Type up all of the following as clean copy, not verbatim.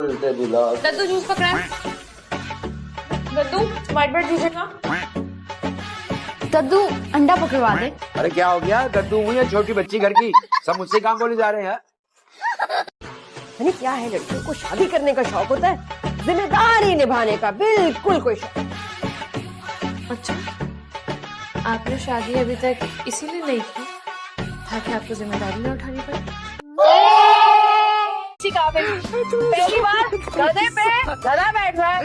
दद्दू juice पकड़ा है। दद्दू white bread दीजिएगा। दद्दू अंडा पकड़वा दे। अरे क्या हो गया, दद्दू हुई है छोटी बच्ची घर की, सब मुझसे काम बोले जा रहे हैं। क्या है, लड़कियों को शादी करने का शौक होता है, जिम्मेदारी निभाने का बिल्कुल कोई शौक। अच्छा, आपने शादी अभी तक इसीलिए नहीं की ताकि आपको जिम्मेदारी न उठानी पड़े। पहली बार गधे पे गधा बैठ रहा है।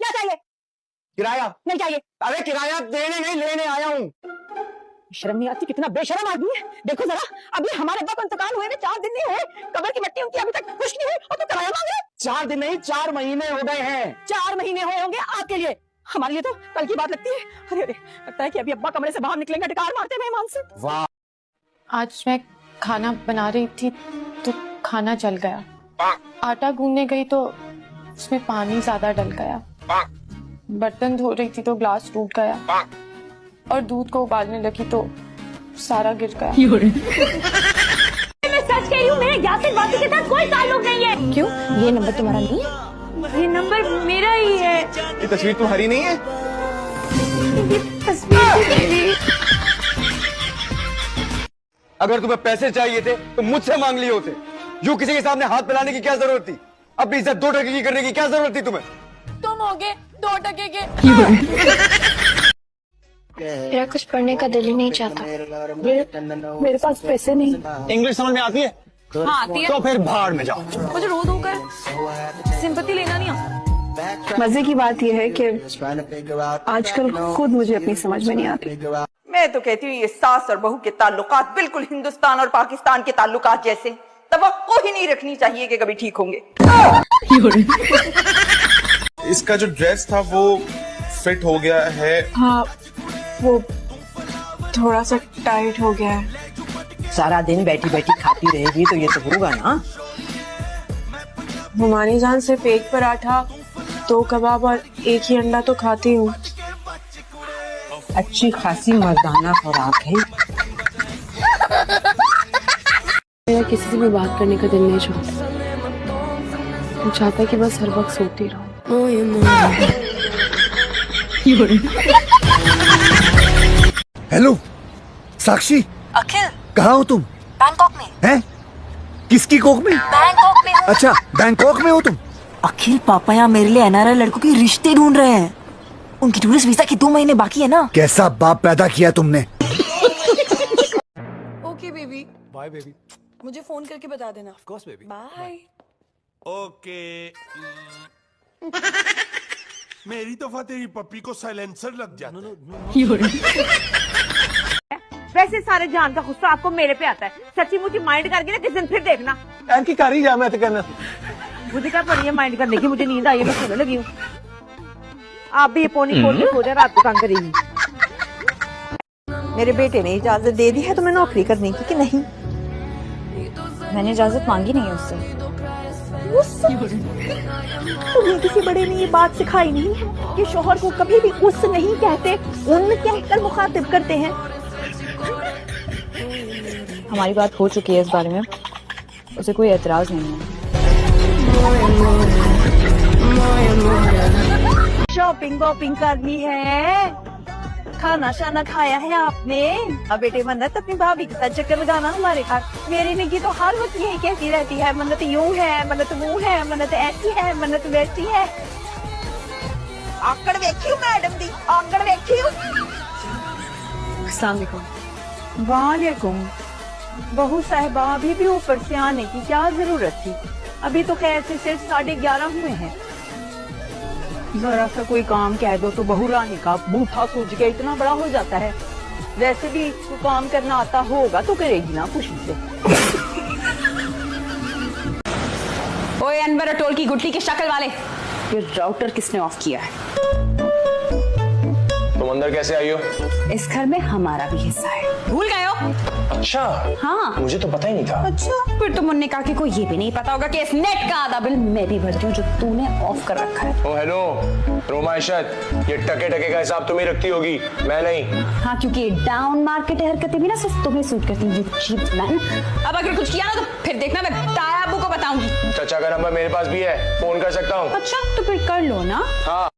क्या चाहिए? किराया नहीं चाहिए। अरे किराया देने नहीं लेने आया हूँ। शर्म नहीं आती, कितना बेशरम आदमी है। देखो जरा, अभी हमारे अब्बा को इंतकाल हुए 4 दिन नहीं हुए, कब्र की मिट्टी उनकी अभी तक खुश नहीं हुई और तू किराया मांग रहा है। 4 दिन नहीं 4 महीने हो गए हैं। 4 महीने हुए होंगे आपके लिए, हमारे लिए तो कल की बात लगती है। अरे अरे, लगता है कि अभी अब्बा कमरे से बाहर निकलेंगे टिकार मारते हुए ईमान से। वाह, आज मैं खाना बना रही थी तो खाना जल गया। आटा गूंदने गई तो उसमें पानी ज्यादा डल गया। बर्तन धो रही थी तो ग्लास टूट गया और दूध को उबालने लगी तो सारा गिर गया। मैं सच कह रही हूँ, मेरे यासिर वासी के साथ कोई ताल्लुक नहीं है। क्यों? ये नंबर तुम्हारा नहीं है? ये नंबर मेरा ही है। ये तस्वीर तुम्हारी नहीं है? ये तस्वीर अगर तुम्हें पैसे चाहिए थे तो मुझसे मांग लिए होते। यूं किसी के सामने हाथ फैलाने की क्या जरूरत थी? अपनी इज्जत 2 टके की करने की क्या जरूरत थी तुम्हें? तुम होगे 2 टके के। मेरा कुछ पढ़ने का दिल ही नहीं चाहता। मेरे पास पैसे नहीं। इंग्लिश समझ में आती है? हाँ आती है। तो फिर भाड़ में जाओ। मुझे रो दो कर सिंपैथी लेना नहीं आता। मजे की बात यह है कि आजकल खुद मुझे अपनी समझ में नहीं आती। मैं तो कहती हूँ ये सास और बहू के ताल्लुकात बिल्कुल हिंदुस्तान और पाकिस्तान के ताल्लुकात जैसे, तवक्को ही नहीं रखनी चाहिए कि कभी ठीक होंगे। इसका जो ड्रेस था वो फिट हो गया है। हाँ, वो थोड़ा सा टाइट हो गया है। सारा दिन बैठी बैठी खाती रहेगी तो ये तो होगा ना। हुमानी जान सिर्फ एक पराठा, 2 कबाब और 1 ही अंडा तो खाती हूँ। अच्छी खासी मर्दाना खुराक है। मेरा किसी से भी बात करने का दिल नहीं चाहता। मैं चाहता कि बस हर वक्त सोती रहूं। हेलो साक्षी, अखिल, कहाँ हो तुम? बैंकॉक में। हैं? किसकी कोख में? बैंकॉक में हूँ। अच्छा, बैंकॉक में हो तुम? अखिल, पापा यहाँ मेरे लिए एनआरआई लड़कों के रिश्ते ढूंढ रहे हैं। उनकी टूरिस्ट वीजा की 2 महीने बाकी है ना। कैसा बाप पैदा किया तुमने? Okay baby. Bye baby. मुझे फोन करके बता देना। Of course baby. Bye. Okay. मेरी दफा तेरी पप्पी को साइलेंसर लग जाता है। वैसे सारे जान का गुस्सा आपको मेरे पे आता है। सच्ची मुझी माइंड करके ना किस दिन फिर देखना। की कारी जा मैं तो कहना। मुझे क्या पड़ी है माइंड करने की, मुझे नींद आई है, मैं सोने लगी हूँ। आप भी ये पोनी खोल के सो जा, रात को काम करेगी। मेरे बेटे ने इजाजत दे दी है तुम्हें नौकरी करने की कि नहीं? मैंने इजाजत मांगी नहीं है उससे। तुम्हें किसी बड़े ने ये बात सिखाई नहीं है कि शोहर को कभी भी उस नहीं कहते, उन कहकर मुखातिब करते हैं। हमारी बात हो चुकी है इस बारे में, उसे कोई एतराज नहीं है। शॉपिंग वॉपिंग करनी है, खाना शाना खाया है आपने? अब बेटे मन्नत अपनी भाभी के साथ चक्कर लगाना हमारे घर। मेरी निकी तो हर वक्त यही कहती रहती है, मन्नत यूं है, मन्नत वो है, मन्नत ऐसी है, मन्नत वैसी है। आकड़ देखी हूँ मैडम दी, आकड़ देखी हूँ। अस्सलाम वालेकुम। बहू साहिबा अभी भी ऊपर से आने की क्या जरूरत थी? अभी तो खैर से सिर्फ 11:30 हुए हैं। जरा सा कोई काम कह दो तो बहू रानी का बूथा सूझ के इतना बड़ा हो जाता है। वैसे भी इसको काम करना आता होगा तो करेगी ना खुशी से। ओए अनवर अटोल की गुटली की शक्ल वाले, ये राउटर किसने ऑफ किया है? तुम अंदर कैसे आई हो? इस घर में हमारा भी हिस्सा है। भूल गए हो? अच्छा हाँ मुझे तो पता ही नहीं था। अच्छा, फिर तो मुन्ने काकी को ये भी नहीं पता होगा कि इस नेट का आधा बिल मैं भी भरती हूँ जो तूने ऑफ कर रखा है। ओ हेलो रोमा इशरत, ये टके टके का हिसाब तुम्हें रखती होगी, मैं नहीं। हाँ, क्योंकि डाउन मार्केट हरकतें भी ना सिर्फ तुम्हें सूट करती हैं, चीप मैन। अब अगर कुछ किया ना तो फिर देखना मैं ताया अब्बू को बताऊंगी। चाचा का नंबर मेरे पास भी है, फोन कर सकता हूँ। अच्छा, तो फिर कर लो ना। हाँ